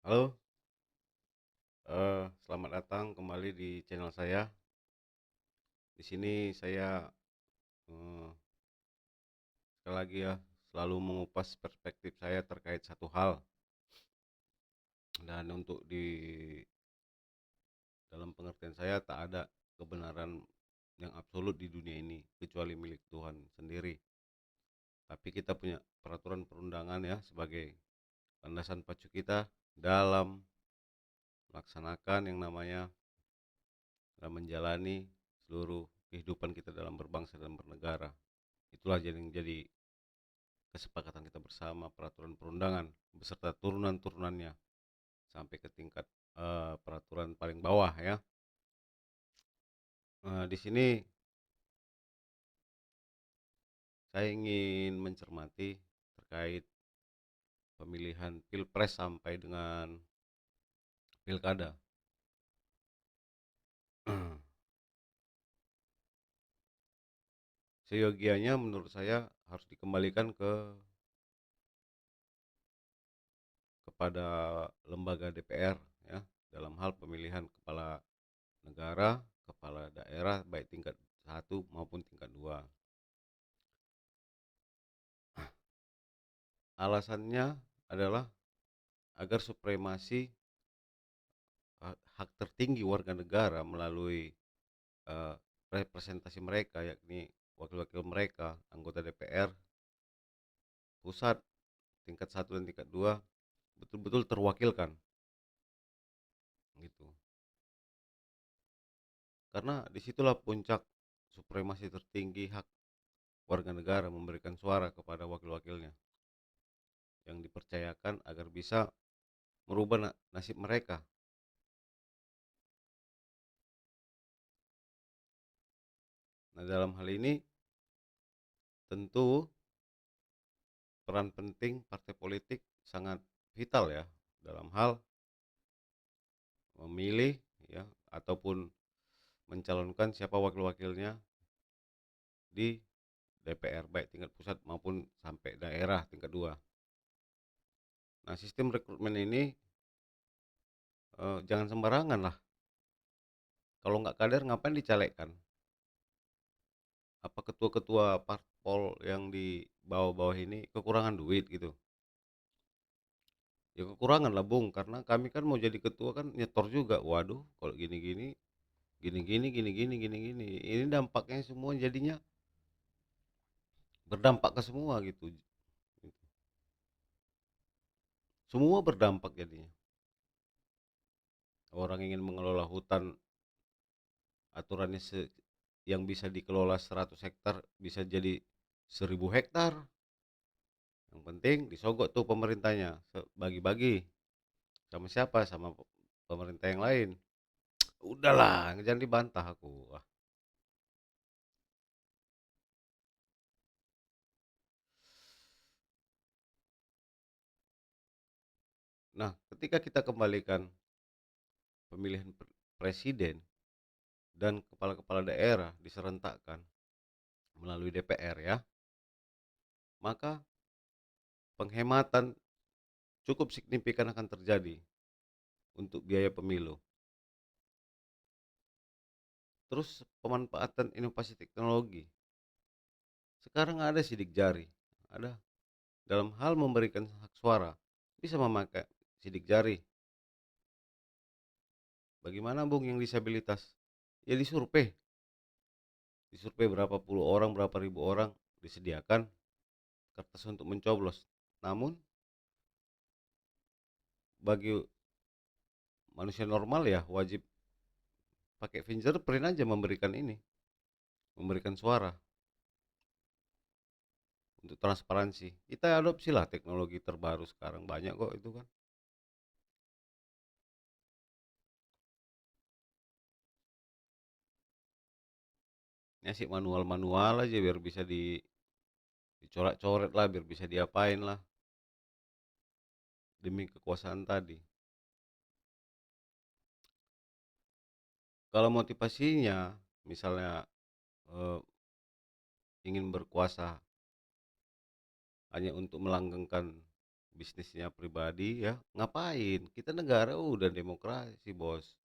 Halo, selamat datang kembali di channel saya. Di sini saya, eee, sekali lagi ya, selalu mengupas perspektif saya terkait satu hal, dan untuk di dalam pengertian saya tak ada kebenaran yang absolut di dunia ini, kecuali milik Tuhan sendiri. Tapi kita punya peraturan perundangan ya, sebagai landasan pacu kita dalam melaksanakan yang namanya dalam menjalani seluruh kehidupan kita dalam berbangsa dan bernegara. Itulah yang jadi kesepakatan kita bersama, peraturan perundangan beserta turunan-turunannya sampai ke tingkat peraturan paling bawah ya. Di sini saya ingin mencermati terkait pemilihan pilpres sampai dengan pilkada. Seyogianya menurut saya harus dikembalikan kepada lembaga DPR ya, dalam hal pemilihan kepala negara, kepala daerah baik tingkat satu maupun tingkat 2. Alasannya adalah agar supremasi hak tertinggi warga negara melalui eh, representasi mereka, yakni wakil-wakil mereka, anggota DPR pusat tingkat satu dan tingkat 2 betul-betul terwakilkan gitu. Karena disitulah puncak supremasi tertinggi hak warga negara memberikan suara kepada wakil-wakilnya yang dipercayakan agar bisa merubah nasib mereka. Nah, dalam hal ini tentu peran penting partai politik sangat vital ya dalam hal memilih ya ataupun mencalonkan siapa wakil-wakilnya di DPR baik tingkat pusat maupun sampai daerah tingkat 2. Nah, sistem rekrutmen ini jangan sembarangan lah. Kalau nggak kader ngapain dicalekkan? Apa ketua-ketua parpol yang di bawah-bawah ini kekurangan duit gitu? Ya kekurangan lah Bung, karena kami kan mau jadi ketua kan nyetor juga. Waduh, kalau gini-gini, gini-gini, gini-gini, gini-gini. Ini dampaknya semua jadinya berdampak ke semua gitu. Semua berdampak jadinya. Orang ingin mengelola hutan, aturannya yang bisa dikelola 100 hektar bisa jadi 1.000 hektar. Yang penting disogok tuh pemerintahnya, bagi-bagi sama siapa, sama pemerintah yang lain. Udahlah, jangan dibantah aku. Nah, ketika kita kembalikan pemilihan presiden dan kepala-kepala daerah diserentakkan melalui DPR ya, maka penghematan cukup signifikan akan terjadi untuk biaya pemilu. Terus pemanfaatan inovasi teknologi. Sekarang ada sidik jari, ada dalam hal memberikan hak suara bisa memakai sidik jari. Bagaimana Bung yang disabilitas? Ya disurvei berapa puluh orang, berapa ribu orang, disediakan kertas untuk mencoblos. Namun bagi manusia normal ya wajib pakai fingerprint aja memberikan ini, memberikan suara untuk transparansi. Kita adopsi lah teknologi terbaru sekarang banyak kok itu kan. Ya sih manual-manual aja biar bisa dicoret-coret lah, biar bisa diapain lah demi kekuasaan tadi. Kalau motivasinya misalnya eh, ingin berkuasa hanya untuk melanggengkan bisnisnya pribadi ya, ngapain? Kita negara udah demokrasi, Bos.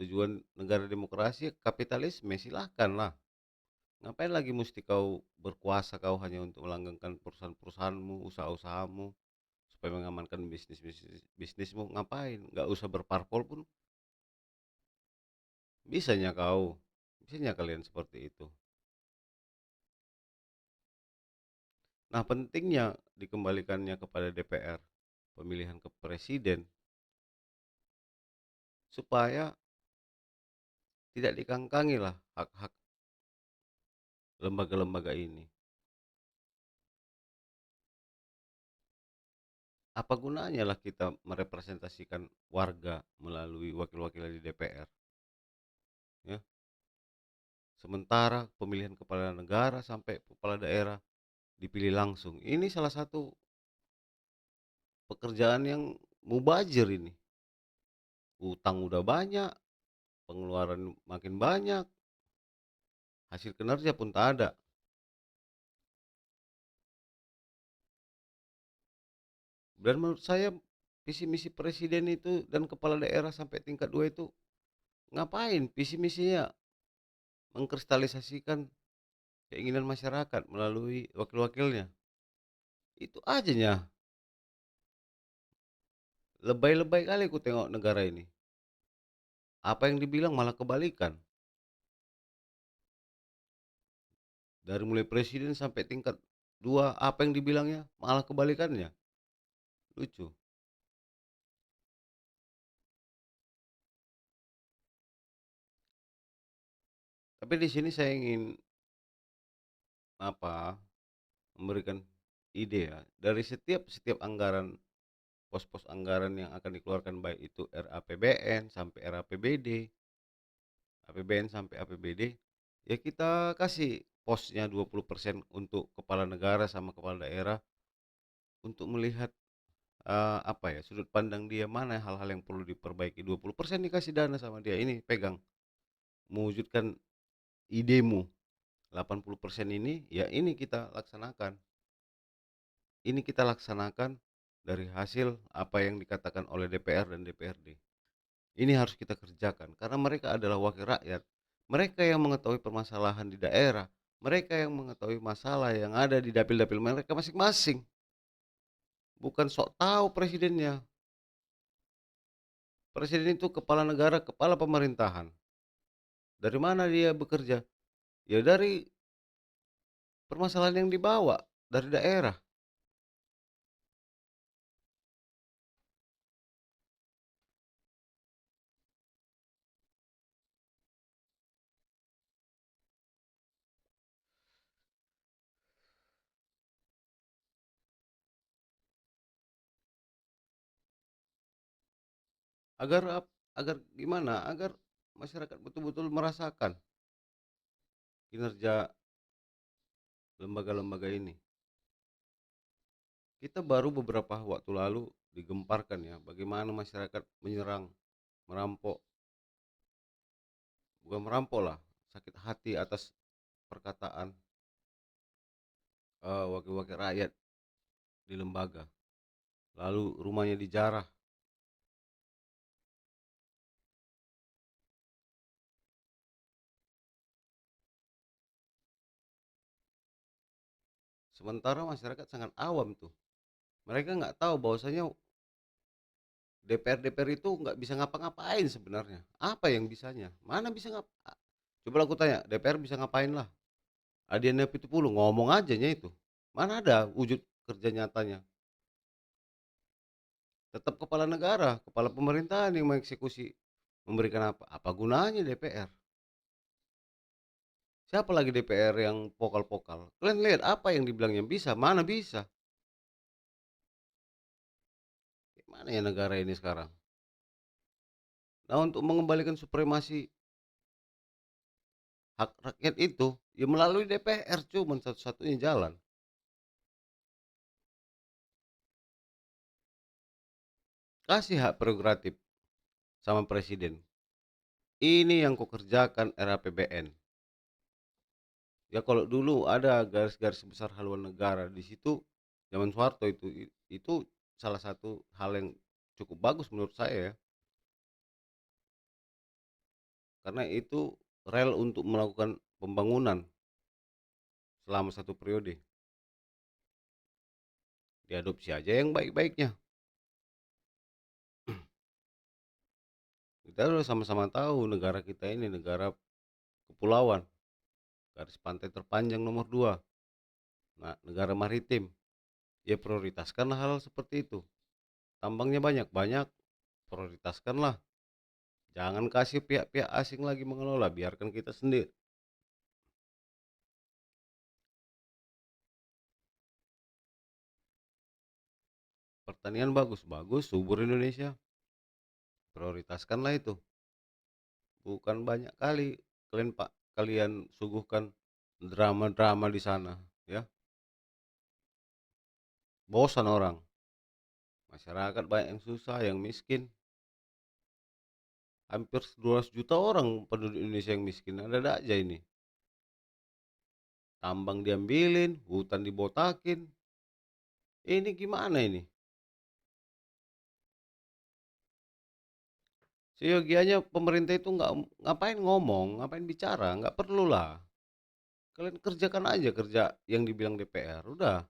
Tujuan negara demokrasi ya kapitalisme, silahkanlah. Ngapain lagi mesti kau berkuasa kau hanya untuk melanggengkan perusahaan-perusahaanmu, usaha-usahamu, supaya mengamankan bisnismu, ngapain? Nggak usah berparpol pun bisanya kau. Bisanya kalian seperti itu. Nah, pentingnya dikembalikannya kepada DPR, pemilihan ke presiden, supaya tidak dikangkangi lah hak-hak lembaga-lembaga ini. Apa gunanya lah kita merepresentasikan warga melalui wakil-wakil di DPR, ya. Sementara pemilihan kepala negara sampai kepala daerah dipilih langsung. Ini salah satu pekerjaan yang mubazir ini. Utang udah banyak, pengeluaran makin banyak, hasil kinerja pun tak ada. Dan menurut saya visi misi presiden itu dan kepala daerah sampai tingkat 2 itu ngapain? Visi misinya mengkristalisasikan keinginan masyarakat melalui wakil-wakilnya. Itu ajanya. Lebay-lebay kali aku tengok negara ini. Apa yang dibilang malah kebalikan. Dari mulai presiden sampai tingkat 2, apa yang dibilangnya malah kebalikannya. Lucu. Tapi di sini saya ingin apa? Memberikan ide ya. Dari setiap anggaran, pos-pos anggaran yang akan dikeluarkan, baik itu RAPBN sampai RAPBD, APBN sampai APBD, ya kita kasih posnya 20% untuk kepala negara sama kepala daerah untuk melihat apa ya, sudut pandang dia, mana hal-hal yang perlu diperbaiki. 20% dikasih dana sama dia, ini pegang, mewujudkan idemu. 80% ini ya ini kita laksanakan. Ini kita laksanakan dari hasil apa yang dikatakan oleh DPR dan DPRD. Ini harus kita kerjakan karena mereka adalah wakil rakyat. Mereka yang mengetahui permasalahan di daerah, mereka yang mengetahui masalah yang ada di dapil-dapil mereka masing-masing. Bukan sok tahu presidennya. Presiden itu kepala negara, kepala pemerintahan. Dari mana dia bekerja? Ya dari permasalahan yang dibawa dari daerah. Agar agar gimana? Agar masyarakat betul-betul merasakan kinerja lembaga-lembaga ini. Kita baru beberapa waktu lalu digemparkan ya, bagaimana masyarakat menyerang, merampok, bukan merampok lah, sakit hati atas perkataan wakil-wakil rakyat di lembaga. Lalu rumahnya dijarah. Sementara masyarakat sangat awam tuh. Mereka nggak tahu bahwasanya DPR itu nggak bisa ngapa-ngapain sebenarnya. Apa yang bisanya? Mana bisa Coba aku tanya, DPR bisa ngapain lah? Adian Apitupulu ngomong ajanya itu. Mana ada wujud kerja nyatanya? Tetap kepala negara, kepala pemerintahan yang mengeksekusi, memberikan apa? Apa gunanya DPR? Siapa lagi DPR yang pokal-pokal? Kalian lihat apa yang dibilangnya bisa, mana bisa? Mana ya negara ini sekarang? Nah, untuk mengembalikan supremasi hak rakyat itu, ya melalui DPR, cuma satu-satunya jalan. Kasih hak prerogatif sama presiden. Ini yang kukerjakan RAPBN. Ya kalau dulu ada garis-garis besar haluan negara di situ, zaman Soeharto itu salah satu hal yang cukup bagus menurut saya ya, karena itu rel untuk melakukan pembangunan selama satu periode. Diadopsi aja yang baik-baiknya. Kita udah sama-sama tahu negara kita ini negara kepulauan, garis pantai terpanjang nomor 2, nah, negara maritim. Ya prioritaskanlah hal seperti itu. Tambangnya banyak-banyak, prioritaskanlah. Jangan kasih pihak-pihak asing lagi mengelola, biarkan kita sendiri. Pertanian bagus-bagus, subur Indonesia. Prioritaskanlah itu. Bukan banyak kali kalian suguhkan drama-drama di sana, ya. Bosan orang. Masyarakat banyak yang susah, yang miskin. Hampir 12 juta orang penduduk Indonesia yang miskin. Ada aja ini. Tambang diambilin, hutan dibotakin. Ini gimana ini? Seyogianya pemerintah itu nggak ngapain ngomong, ngapain bicara, nggak perlulah. Kalian kerjakan aja kerja yang dibilang DPR, udah.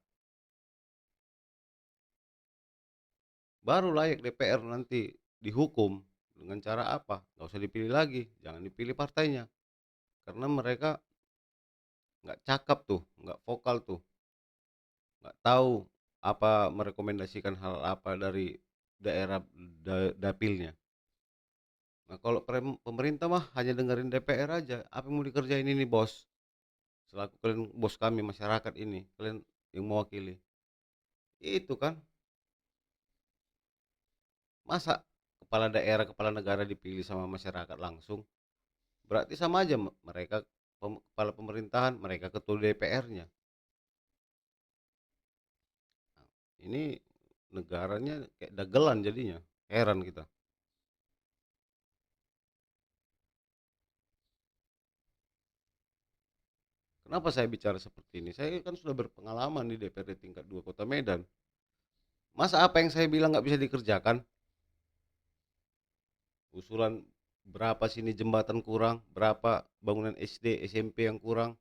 Baru layak DPR nanti dihukum dengan cara apa? Nggak usah dipilih lagi, jangan dipilih partainya. Karena mereka nggak cakap tuh, nggak vokal tuh, nggak tahu apa merekomendasikan hal apa dari daerah dapilnya. Nah kalau pemerintah mah hanya dengerin DPR aja, apa yang mau dikerjain ini bos? Selaku kalian bos kami masyarakat ini, kalian yang mewakili. Itu kan, masa kepala daerah, kepala negara dipilih sama masyarakat langsung? Berarti sama aja mereka kepala pemerintahan, mereka ketua DPR-nya. Ini negaranya kayak dagelan jadinya. Heran kita. Kenapa saya bicara seperti ini? Saya kan sudah berpengalaman di DPRD tingkat 2 Kota Medan. Masa apa yang saya bilang nggak bisa dikerjakan? Usulan berapa sini jembatan kurang, berapa bangunan SD, SMP yang kurang.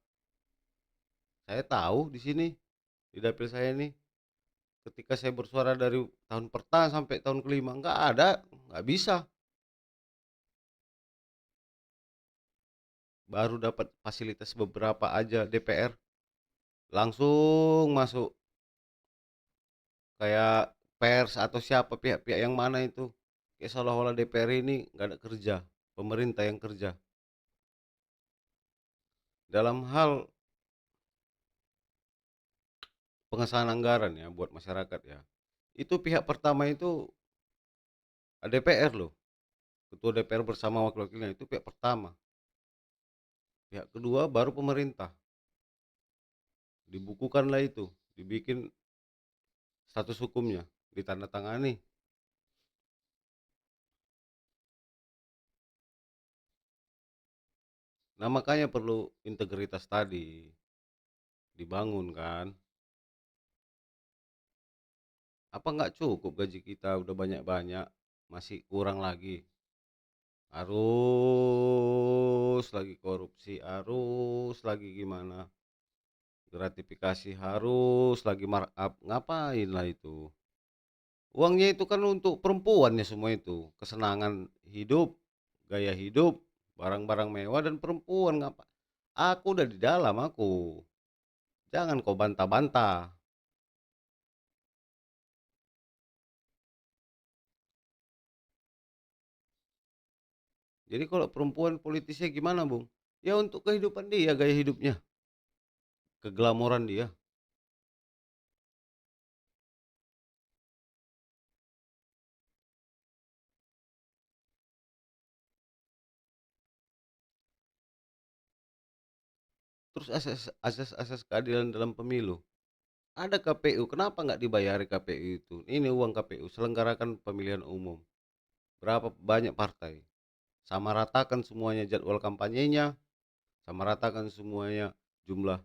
Saya tahu di sini, di dapil saya ini, ketika saya bersuara dari tahun pertama sampai tahun kelima, nggak ada, nggak bisa. Baru dapat fasilitas beberapa aja DPR, langsung masuk kayak pers atau siapa pihak-pihak yang mana itu. Kayak seolah-olah DPR ini nggak ada kerja, pemerintah yang kerja. Dalam hal pengesahan anggaran ya buat masyarakat ya. Itu pihak pertama itu DPR loh. Ketua DPR bersama wakil-wakilnya itu pihak pertama. Pihak kedua baru pemerintah. Dibukukanlah itu, dibikin status hukumnya, ditandatangani. Nah makanya perlu integritas tadi dibangun kan. Apa nggak cukup gaji kita udah banyak-banyak, masih kurang lagi. Harus lagi korupsi, harus lagi gimana. Gratifikasi harus lagi markup, ngapain lah itu. Uangnya itu kan untuk perempuannya semua itu, kesenangan hidup, gaya hidup, barang-barang mewah dan perempuan ngapa. Aku udah di dalam aku. Jangan kau bantah-bantah. Jadi kalau perempuan politisnya gimana, Bung? Ya untuk kehidupan dia, gaya hidupnya, keglamoran dia. Terus asas keadilan dalam pemilu. Ada KPU, kenapa nggak dibayari KPU itu? Ini uang KPU, selenggarakan pemilihan umum. Berapa banyak partai? Sama ratakan semuanya jadwal kampanyenya, sama ratakan semuanya jumlah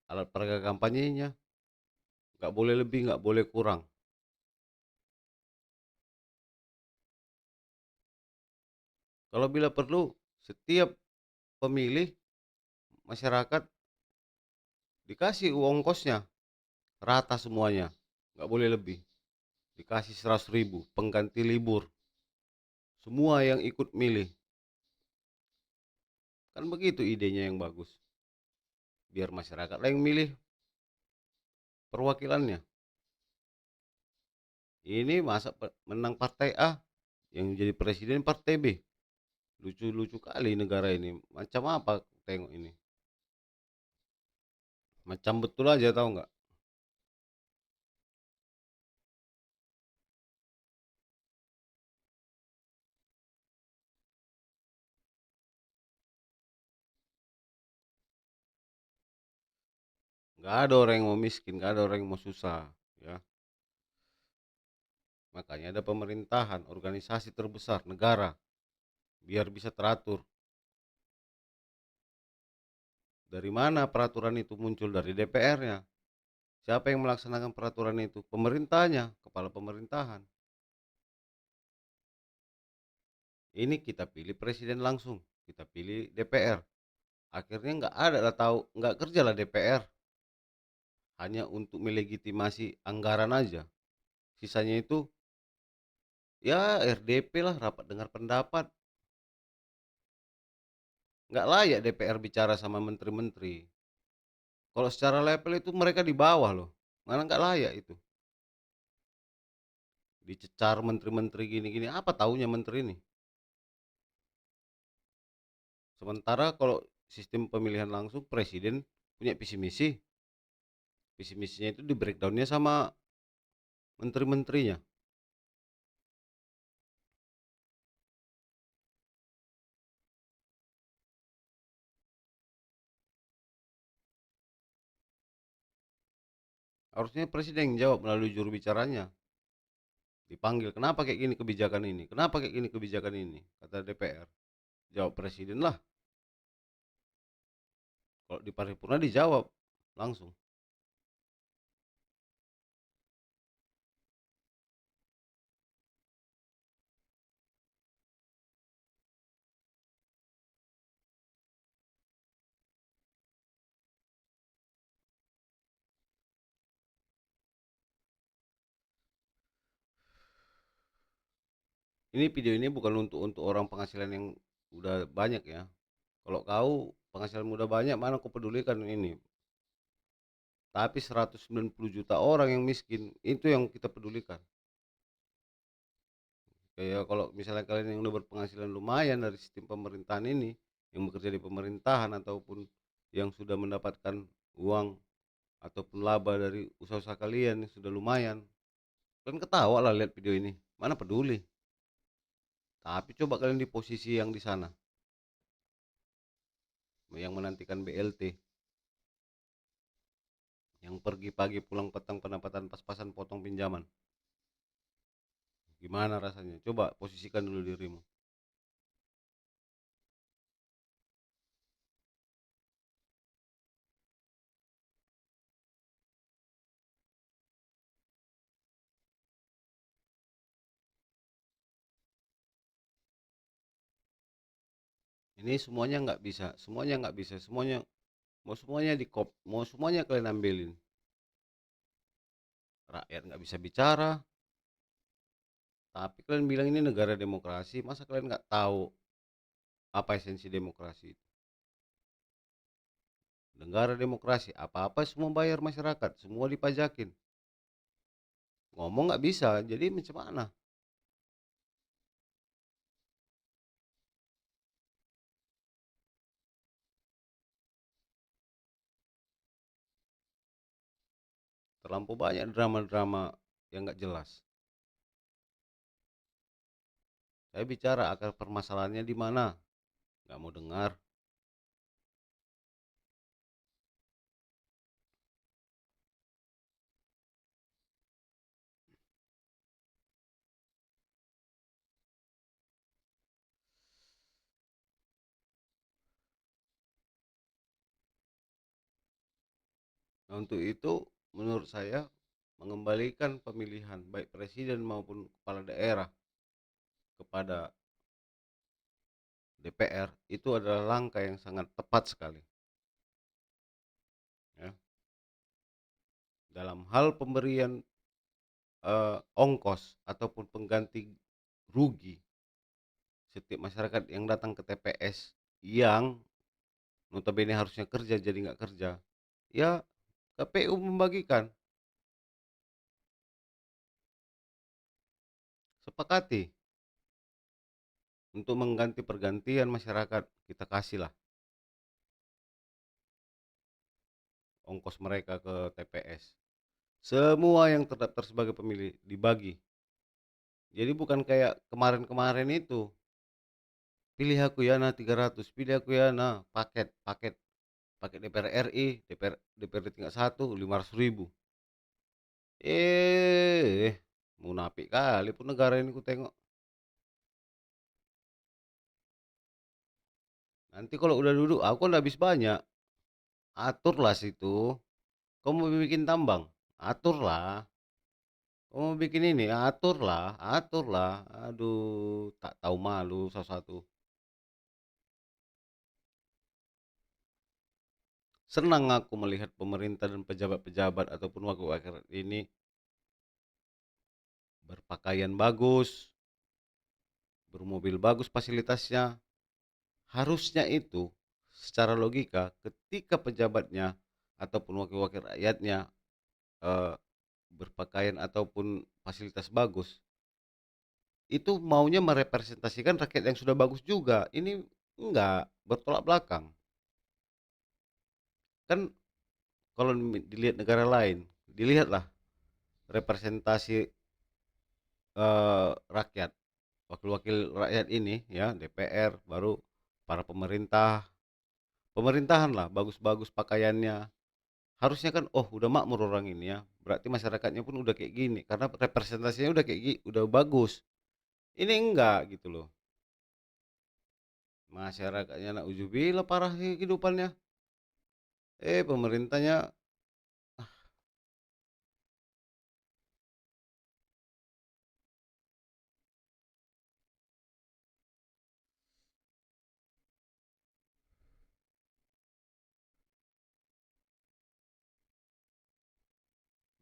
alat peraga kampanyenya. Nggak boleh lebih, nggak boleh kurang. Kalau bila perlu setiap pemilih masyarakat dikasih uang kosnya rata semuanya, nggak boleh lebih. Dikasih 100.000 pengganti libur, semua yang ikut milih. Kan begitu idenya yang bagus. Biar masyarakat lah yang milih perwakilannya. Ini masa menang partai A, yang jadi presiden partai B. Lucu-lucu kali negara ini. Macam apa tengok ini? Macam betul aja, tahu nggak? Nggak ada orang yang mau miskin, nggak ada orang yang mau susah, ya. Makanya ada pemerintahan, organisasi terbesar negara, biar bisa teratur. Dari mana peraturan itu muncul? Dari DPR-nya. Siapa yang melaksanakan peraturan itu? Pemerintahnya, kepala pemerintahan. Ini kita pilih presiden langsung, kita pilih DPR. Akhirnya nggak ada lah, tahu nggak kerja lah DPR, hanya untuk melegitimasi anggaran aja. Sisanya itu ya RDP lah, rapat dengar pendapat. Nggak layak DPR bicara sama menteri-menteri. Kalau secara level itu mereka di bawah loh, mana nggak layak itu. Dicecar menteri-menteri gini-gini, apa taunya menteri ini? Sementara kalau sistem pemilihan langsung, presiden punya visi misi, visi misinya itu di breakdownnya sama menteri-menterinya. Harusnya presiden yang jawab melalui juru bicaranya. Dipanggil, kenapa kayak gini kebijakan ini? Kenapa kayak gini kebijakan ini? Kata DPR. Jawab presiden lah. Kalau di paripurna dijawab langsung. Ini video ini bukan untuk orang penghasilan yang udah banyak ya. Kalau kau penghasilan udah banyak, mana kau pedulikan ini? Tapi 190 juta orang yang miskin, itu yang kita pedulikan. Kayak kalau misalnya kalian yang udah berpenghasilan lumayan dari sistem pemerintahan ini, yang bekerja di pemerintahan ataupun yang sudah mendapatkan uang ataupun laba dari usaha-usaha kalian yang sudah lumayan, kalian ketawa lah lihat video ini. Mana peduli. Tapi coba kalian di posisi yang di sana, yang menantikan BLT, yang pergi pagi pulang petang pendapatan pas-pasan potong pinjaman. Gimana rasanya? Coba posisikan dulu dirimu. Ini semuanya nggak bisa, semuanya nggak bisa, semuanya semuanya di kop, mau semuanya kalian ambilin. Rakyat nggak bisa bicara, tapi kalian bilang ini negara demokrasi, masa kalian nggak tahu apa esensi demokrasi itu? Negara demokrasi, apa-apa semua bayar masyarakat, semua dipajakin. Ngomong nggak bisa, jadi macam mana? Terlampau banyak drama-drama yang nggak jelas. Saya bicara akar permasalahannya di mana, nggak mau dengar. Nah, untuk itu menurut saya mengembalikan pemilihan baik presiden maupun kepala daerah kepada DPR itu adalah langkah yang sangat tepat sekali, ya. Dalam hal pemberian, ongkos ataupun pengganti rugi setiap masyarakat yang datang ke TPS yang notabene harusnya kerja jadi nggak kerja, ya KPU membagikan, sepakati untuk mengganti pergantian masyarakat, kita kasihlah ongkos mereka ke TPS. Semua yang terdaftar sebagai pemilih dibagi. Jadi bukan kayak kemarin-kemarin itu, pilih aku ya nah 300, pilih aku ya nah paket paket paket DPR RI, DPRD tingkat 1 500.000. Munafik kali pun negara ini kutengok. Nanti kalau udah duduk aku kan habis banyak, aturlah situ. Kau mau bikin tambang, aturlah. Kau mau bikin ini, aturlah, aturlah. Aduh, tak tahu malu satu-satu. Senang aku melihat pemerintah dan pejabat-pejabat ataupun wakil-wakil ini berpakaian bagus, bermobil bagus fasilitasnya. Harusnya itu secara logika ketika pejabatnya ataupun wakil-wakil rakyatnya eh, berpakaian ataupun fasilitas bagus, itu maunya merepresentasikan rakyat yang sudah bagus juga. Ini enggak, bertolak belakang. Kan kalau dilihat negara lain, dilihatlah representasi rakyat, wakil-wakil rakyat ini ya, DPR, baru para pemerintah, pemerintahan lah bagus-bagus pakaiannya. Harusnya kan oh udah makmur orang ini ya, berarti masyarakatnya pun udah kayak gini karena representasinya udah kayak udah bagus. Ini enggak gitu loh. Masyarakatnya nak ujubillah parah kehidupannya. Pemerintahnya.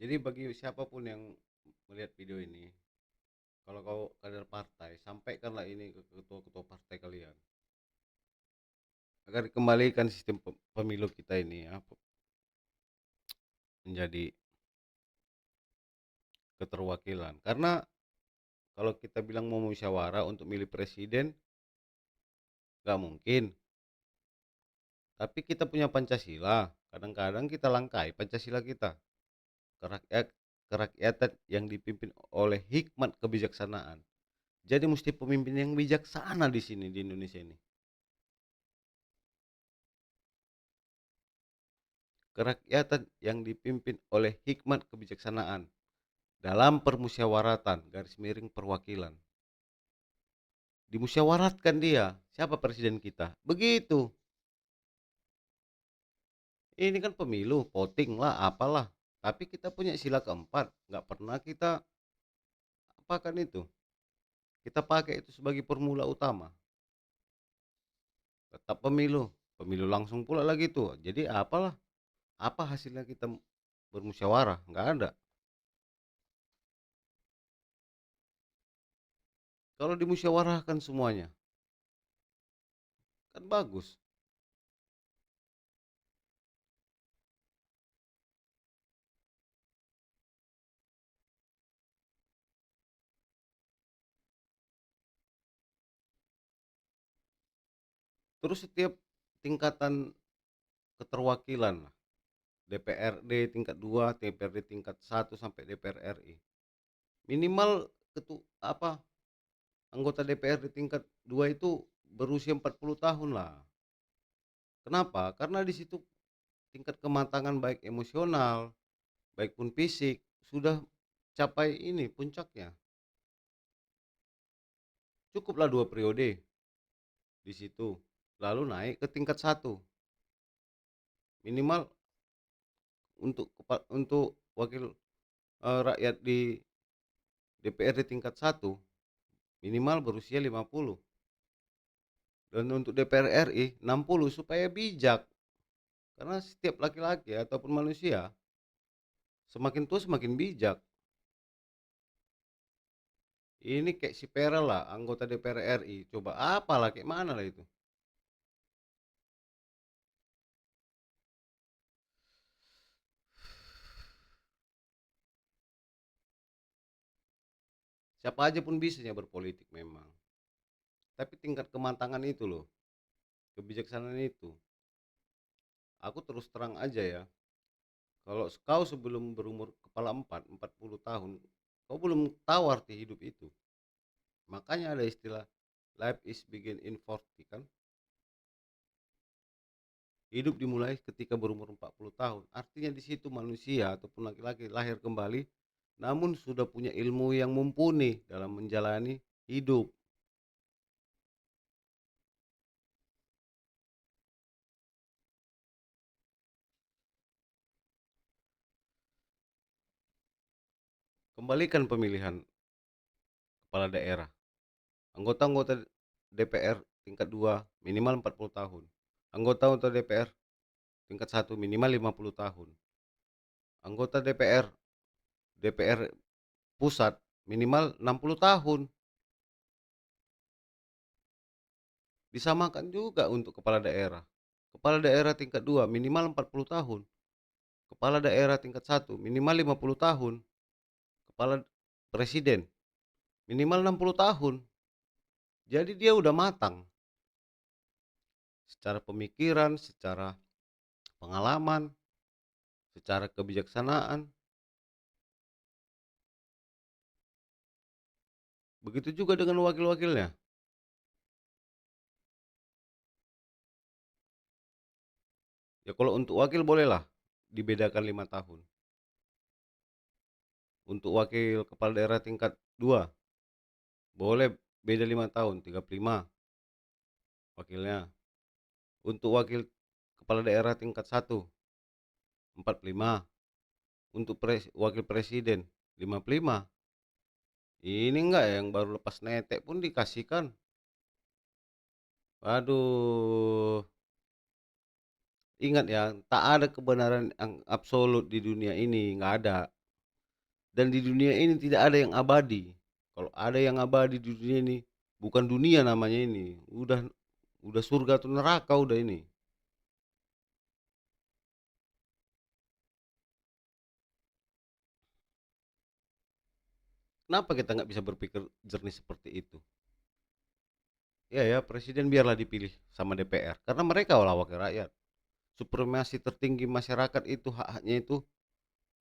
Jadi bagi siapapun yang melihat video ini, kalau kau kader partai, sampaikanlah ini ke ketua-ketua partai kalian agar dikembalikan sistem pemilu kita ini ya menjadi keterwakilan. Karena kalau kita bilang mau musyawarah untuk milih presiden, nggak mungkin. Tapi kita punya Pancasila, kadang-kadang kita langkai Pancasila kita. Kerakyatan yang dipimpin oleh hikmat kebijaksanaan. Jadi mesti pemimpin yang bijaksana di sini di Indonesia ini. Kerakyatan yang dipimpin oleh hikmat kebijaksanaan dalam permusyawaratan garis miring perwakilan. Dimusyawaratkan dia, siapa presiden kita? Begitu. Ini kan pemilu, voting lah, apalah. Tapi kita punya sila keempat, nggak pernah kita apakan itu. Kita pakai itu sebagai formula utama. Tetap pemilu, pemilu langsung pula lagi tuh. Jadi apalah, apa hasilnya kita bermusyawarah? Nggak ada. Kalau dimusyawarahkan semuanya, kan bagus. Terus setiap tingkatan keterwakilan, DPRD tingkat 2, DPRD tingkat 1 sampai DPR RI. Minimal anggota DPRD tingkat 2 itu berusia 40 tahun lah. Kenapa? Karena di situ tingkat kematangan baik emosional, baik pun fisik sudah capai ini puncaknya. Cukuplah 2 periode di situ. Lalu naik ke tingkat 1. Minimal untuk wakil rakyat di DPRD tingkat 1 minimal berusia 50. dan untuk DPR RI 60 supaya bijak. Karena setiap laki-laki ataupun manusia semakin tua semakin bijak. Ini kayak si Peral lah, anggota DPR RI. Coba apalah, kayak mana lah itu. Siapa aja pun bisanya berpolitik memang. Tapi tingkat kematangan itu loh, kebijaksanaan itu. Aku terus terang aja ya, kalau kau sebelum berumur kepala 40 tahun, kau belum tahu arti hidup itu. Makanya ada istilah life is begin in 40 kan. Hidup dimulai ketika berumur 40 tahun. Artinya di situ manusia ataupun laki-laki lahir kembali namun sudah punya ilmu yang mumpuni dalam menjalani hidup. Kembalikan pemilihan kepala daerah. Anggota-anggota DPR tingkat 2 minimal 40 tahun. Anggota DPR tingkat 1 minimal 50 tahun. Anggota DPR pusat minimal 60 tahun. Disamakan juga untuk kepala daerah. Kepala daerah tingkat 2 minimal 40 tahun. Kepala daerah tingkat 1 minimal 50 tahun. Kepala presiden minimal 60 tahun. Jadi dia udah matang secara pemikiran, secara pengalaman, secara kebijaksanaan. Begitu juga dengan wakil-wakilnya. Ya kalau untuk wakil bolehlah dibedakan 5 tahun. Untuk wakil kepala daerah tingkat 2 boleh beda 5 tahun, 35 wakilnya. Untuk wakil kepala daerah tingkat 1 45. Untuk wakil presiden 55. Ini enggak yang baru lepas netek pun dikasihkan. Aduh. Ingat ya, tak ada kebenaran yang absolut di dunia ini, nggak ada. Dan di dunia ini tidak ada yang abadi. Kalau ada yang abadi di dunia ini, bukan dunia namanya ini. Udah surga atau neraka udah ini. Kenapa kita nggak bisa berpikir jernih seperti itu? Ya ya, presiden biarlah dipilih sama DPR karena mereka lah wakil rakyat. Supremasi tertinggi masyarakat itu hak-haknya itu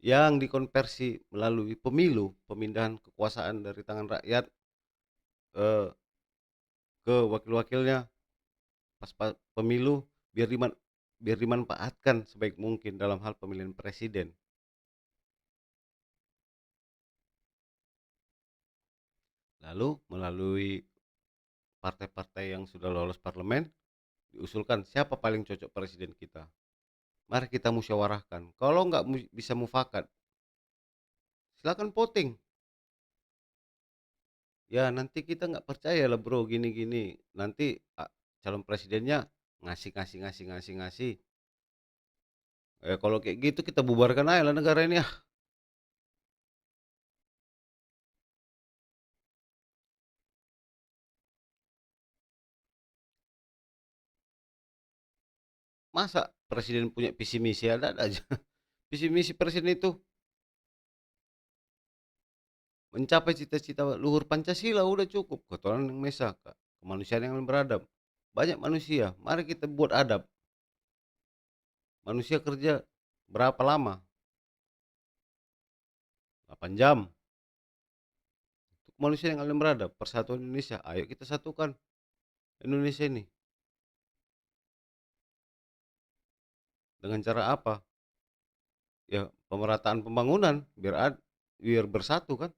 yang dikonversi melalui pemilu, pemindahan kekuasaan dari tangan rakyat eh, ke wakil-wakilnya pas pemilu biar biar dimanfaatkan sebaik mungkin dalam hal pemilihan presiden. Lalu melalui partai-partai yang sudah lolos parlemen diusulkan siapa paling cocok presiden kita. Mari kita musyawarahkan. Kalau nggak bisa mufakat, silakan voting. Ya nanti kita nggak percaya lah bro gini-gini. Nanti calon presidennya ngasih. Kalau kayak gitu kita bubarkan aja lah negara ini ya. Masa presiden punya visi misi, ada aja. Visi misi presiden itu mencapai cita-cita luhur Pancasila udah cukup. Ketuhanan yang Maha Esa, kemanusiaan yang beradab. Banyak manusia, mari kita buat adab. Manusia kerja berapa lama? 8 jam. Untuk manusia yang alim beradab, persatuan Indonesia. Ayo kita satukan Indonesia ini. Dengan cara apa? Ya pemerataan pembangunan biar bersatu kan.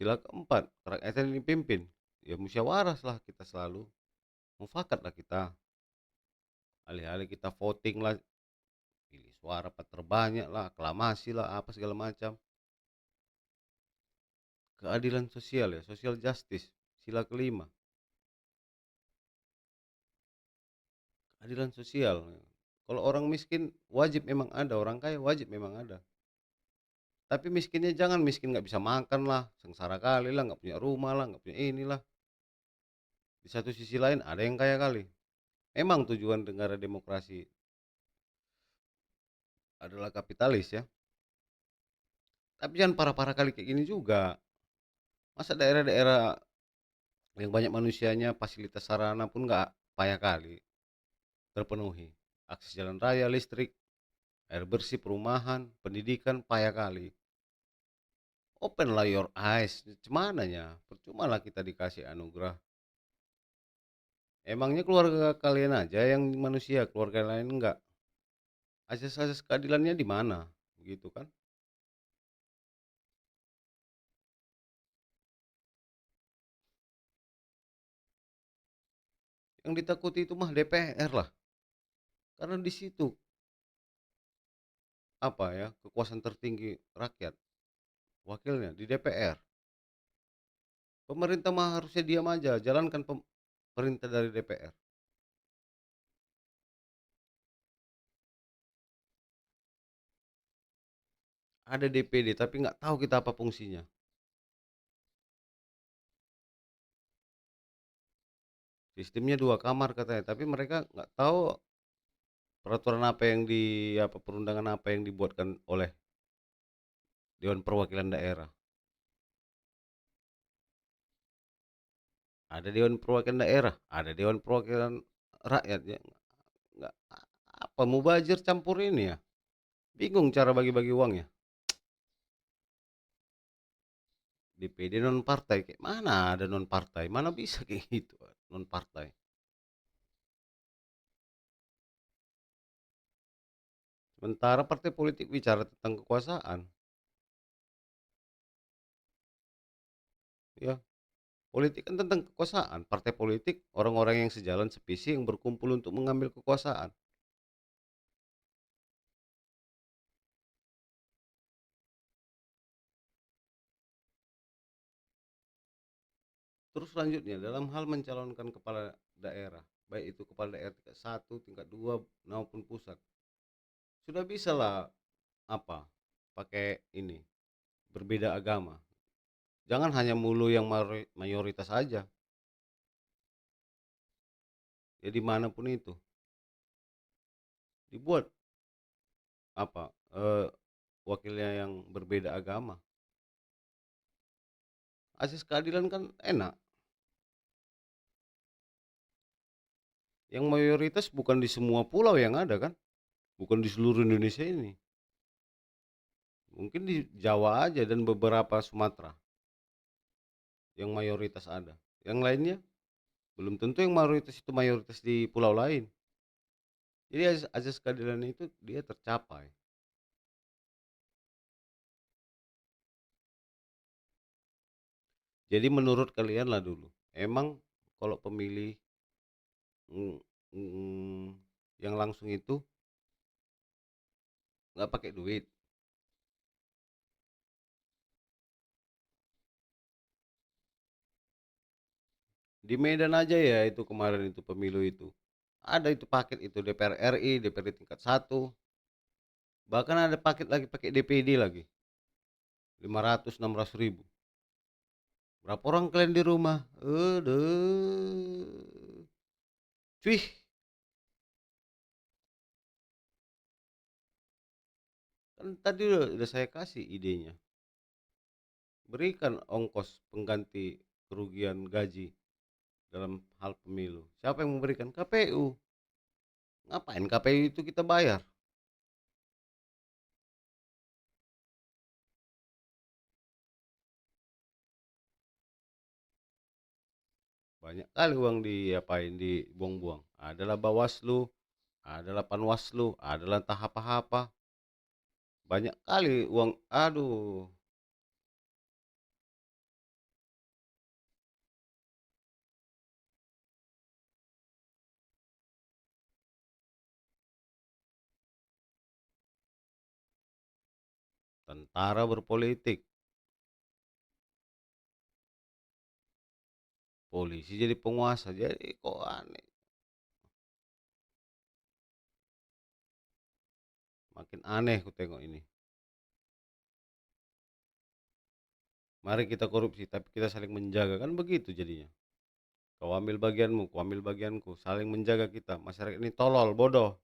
Sila keempat, rakyat ini pimpin. Ya musyawarah lah kita selalu. Mufakat lah kita. Alih-alih kita voting lah, pilih suara terbanyak lah, aklamasi lah, apa segala macam. keadilan sosial ya, social justice, sila kelima, keadilan sosial. Kalau orang miskin wajib memang ada, orang kaya wajib memang ada. Tapi miskinnya jangan miskin nggak bisa makan lah, sengsara kali lah, nggak punya rumah lah, nggak punya inilah. Di satu sisi lain ada yang kaya kali. Memang tujuan negara demokrasi adalah kapitalis ya. Tapi jangan parah-parah kali kayak gini juga. Masa daerah-daerah yang banyak manusianya fasilitas sarana pun nggak payah kali terpenuhi. Akses jalan raya, listrik, air bersih, perumahan, pendidikan payah kali. Open lah your eyes. Cumananya, percuma lah kita dikasih anugerah. Emangnya keluarga kalian aja yang manusia, keluarga lain enggak? Asas-asas keadilannya di mana? Gitu kan? Yang ditakuti itu mah DPR lah. Karena di situ apa ya, kekuasaan tertinggi rakyat, wakilnya di DPR. Pemerintah mah harusnya diam aja, jalankan perintah dari DPR. Ada DPD tapi nggak tahu kita apa fungsinya. Sistemnya 2 kamar katanya, tapi mereka nggak tahu peraturan apa yang apa perundangan apa yang dibuatkan oleh Dewan Perwakilan Daerah. Ada Dewan Perwakilan Daerah, ada Dewan Perwakilan Rakyat ya. Nggak, apa mubazir campur ini ya? Bingung cara bagi-bagi uangnya. DPD non partai kayak mana ada non partai? Mana bisa kayak gitu non partai. Sementara partai politik bicara tentang kekuasaan, ya. Politik kan tentang kekuasaan. Partai politik orang-orang yang sejalan sevisi yang berkumpul untuk mengambil kekuasaan. Terus selanjutnya dalam hal mencalonkan kepala daerah, baik itu kepala daerah tingkat 1, tingkat 2 maupun pusat. Sudah bisa lah apa? Pakai ini, berbeda agama. Jangan hanya mulu yang mayoritas saja. Ya dimanapun itu dibuat apa? Wakilnya yang berbeda agama. Asas keadilan kan enak. Yang mayoritas bukan di semua pulau yang ada kan? Bukan di seluruh Indonesia ini. Mungkin di Jawa aja dan beberapa Sumatera yang mayoritas ada. Yang lainnya belum tentu yang mayoritas itu mayoritas di pulau lain. Jadi asas keadilan itu dia tercapai. Jadi menurut kalian lah dulu, emang kalau pemilih mm, mm, yang langsung itu nggak pakai duit. Di Medan aja ya itu kemarin itu pemilu itu. Ada itu paket itu DPR RI, DPR tingkat 1. Bahkan ada paket lagi pakai DPD lagi. 500 600 ribu. Berapa orang kalian di rumah? Aduh. Cuy, kan tadi udah saya kasih idenya. Berikan ongkos pengganti kerugian gaji dalam hal pemilu. Siapa yang memberikan? KPU. Ngapain KPU itu kita bayar? Banyak kali uang diapain, dibuang-buang. Adalah Bawaslu, adalah Panwaslu, adalah entah apa-apa. Banyak kali uang, aduh, tentara berpolitik. polisi jadi penguasa, jadi kok aneh, makin aneh ku tengok ini. Mari kita korupsi tapi kita saling menjaga, kan begitu jadinya. Kau ambil bagianmu, ku ambil bagianku, saling menjaga kita. Masyarakat ini tolol, bodoh.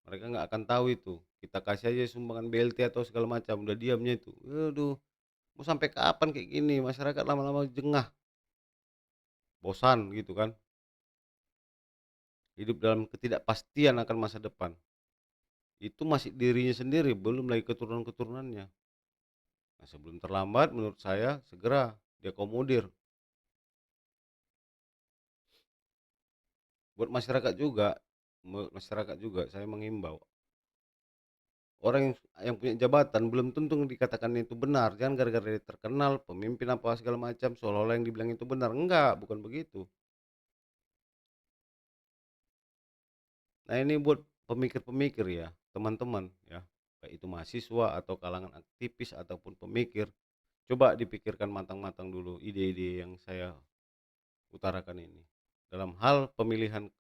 Mereka nggak akan tahu itu. Kita kasih aja sumbangan BLT atau segala macam, udah diamnya itu. Aduh, mau sampai kapan kayak gini? Masyarakat lama-lama jengah, bosan gitu kan. Hidup dalam ketidakpastian akan masa depan. Itu masih dirinya sendiri, belum lagi keturunan-keturunannya. Nah, sebelum terlambat menurut saya segera diakomodir. Buat masyarakat juga saya mengimbau. Orang yang punya jabatan belum tentu dikatakan itu benar. Jangan gara-gara dia terkenal, pemimpin apa segala macam, seolah-olah yang dibilang itu benar. Enggak, bukan begitu. Nah, ini buat pemikir-pemikir ya, teman-teman ya. Baik itu mahasiswa atau kalangan aktivis ataupun pemikir. Coba dipikirkan matang-matang dulu ide-ide yang saya utarakan ini. Dalam hal pemilihan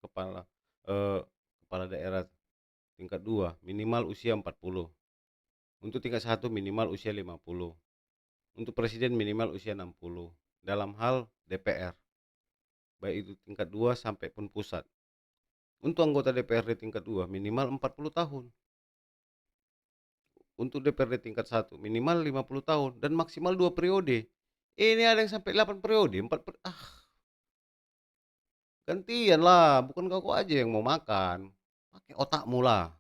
eh, kepala daerah tingkat 2 minimal usia 40. Untuk tingkat 1 minimal usia 50. Untuk presiden minimal usia 60. Dalam hal DPR, baik itu tingkat 2 sampai pun pusat. Untuk anggota DPRD tingkat 2 minimal 40 tahun. Untuk DPRD tingkat 1 minimal 50 tahun dan maksimal 2 periode. Ini ada yang sampai 8 periode, gantian lah, bukan kau aja yang mau makan. Pakai otakmu lah.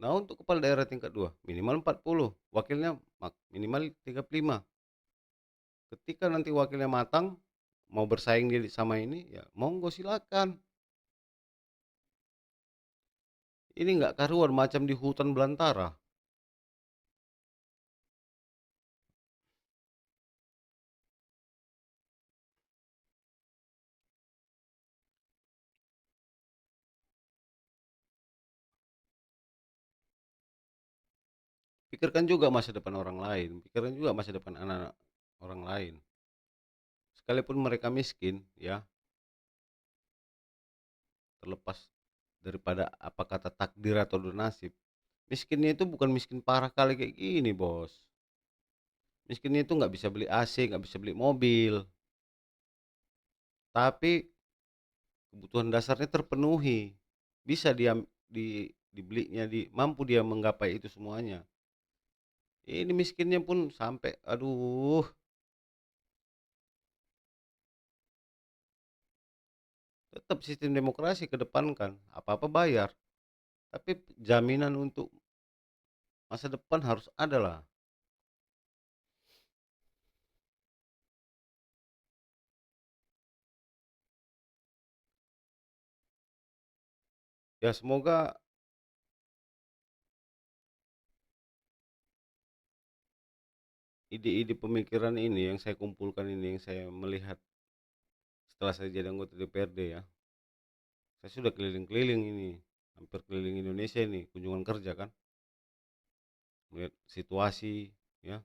Nah, untuk kepala daerah tingkat 2 minimal 40, wakilnya minimal 35. Ketika nanti wakilnya matang, mau bersaing dia sama ini, ya monggo silakan. Ini nggak karuan macam di hutan belantara. Pikirkan juga masa depan orang lain, pikirkan juga masa depan anak-anak orang lain. Sekalipun mereka miskin, ya, terlepas daripada apa kata takdir atau nasib, miskinnya itu bukan miskin parah kali kayak gini, bos. Miskinnya itu nggak bisa beli AC, nggak bisa beli mobil, tapi kebutuhan dasarnya terpenuhi. Bisa dia dibelinya, mampu dia menggapai itu semuanya. Ini miskinnya pun sampai, aduh, tetap sistem demokrasi kedepankan, apa-apa bayar. Tapi jaminan untuk masa depan harus ada lah. Ya semoga ide-ide pemikiran ini yang saya kumpulkan ini, yang saya melihat setelah saya jadi anggota DPRD ya. Saya sudah keliling-keliling ini, hampir keliling Indonesia ini, kunjungan kerja kan. Melihat situasi, ya,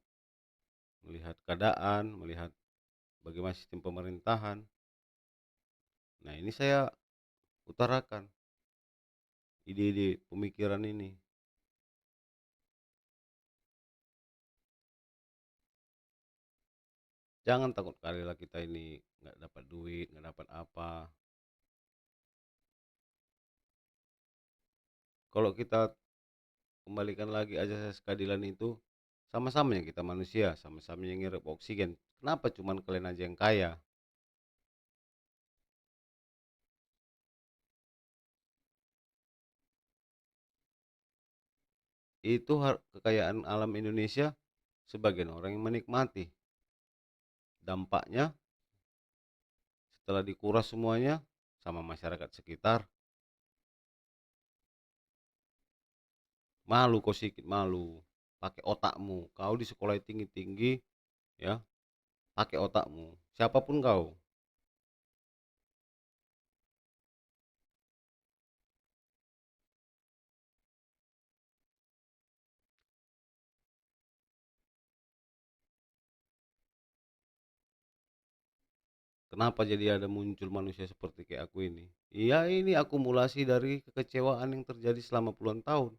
melihat keadaan, melihat bagaimana sistem pemerintahan. Nah, ini saya utarakan ide-ide pemikiran ini. Jangan takut kali lah kita ini nggak dapat duit, nggak dapat apa. Kalau kita kembalikan lagi azas keadilan itu, sama-sama ya kita manusia, sama-sama yang ngirup oksigen. Kenapa cuman kalian aja yang kaya? Itu kekayaan alam Indonesia, sebagian orang yang menikmati. Dampaknya setelah dikuras semuanya sama masyarakat sekitar, malu kau sedikit malu. Pakai otakmu. Kau di sekolah tinggi-tinggi, ya, pakai otakmu. Siapapun kau. Kenapa jadi ada muncul manusia seperti kayak aku ini? Iya, ini akumulasi dari kekecewaan yang terjadi selama puluhan tahun.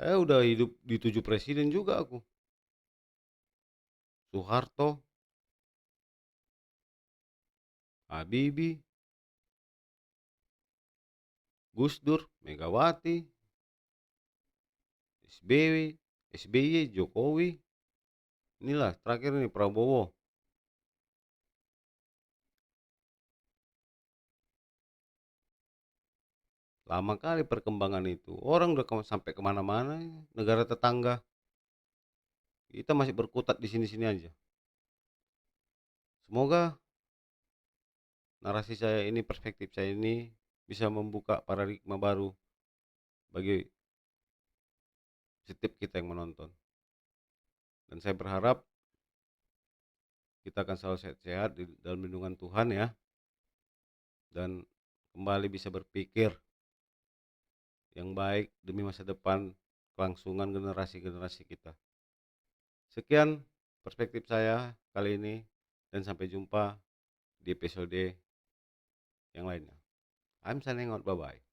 Saya udah hidup di 7 presiden juga aku. Soeharto, Habibie, Gus Dur, Megawati, SBY, SBY, Jokowi, inilah terakhir ini Prabowo. Lama kali perkembangan itu. Orang udah sampai kemana-mana, negara tetangga. Kita masih berkutat di sini-sini aja. Semoga narasi saya ini, perspektif saya ini bisa membuka paradigma baru bagi setiap kita yang menonton. Dan saya berharap kita akan selalu sehat-sehat di dalam lindungan Tuhan ya, dan kembali bisa berpikir yang baik demi masa depan kelangsungan generasi-generasi kita. Sekian perspektif saya kali ini, dan sampai jumpa di episode yang lainnya. I'm signing out, bye-bye.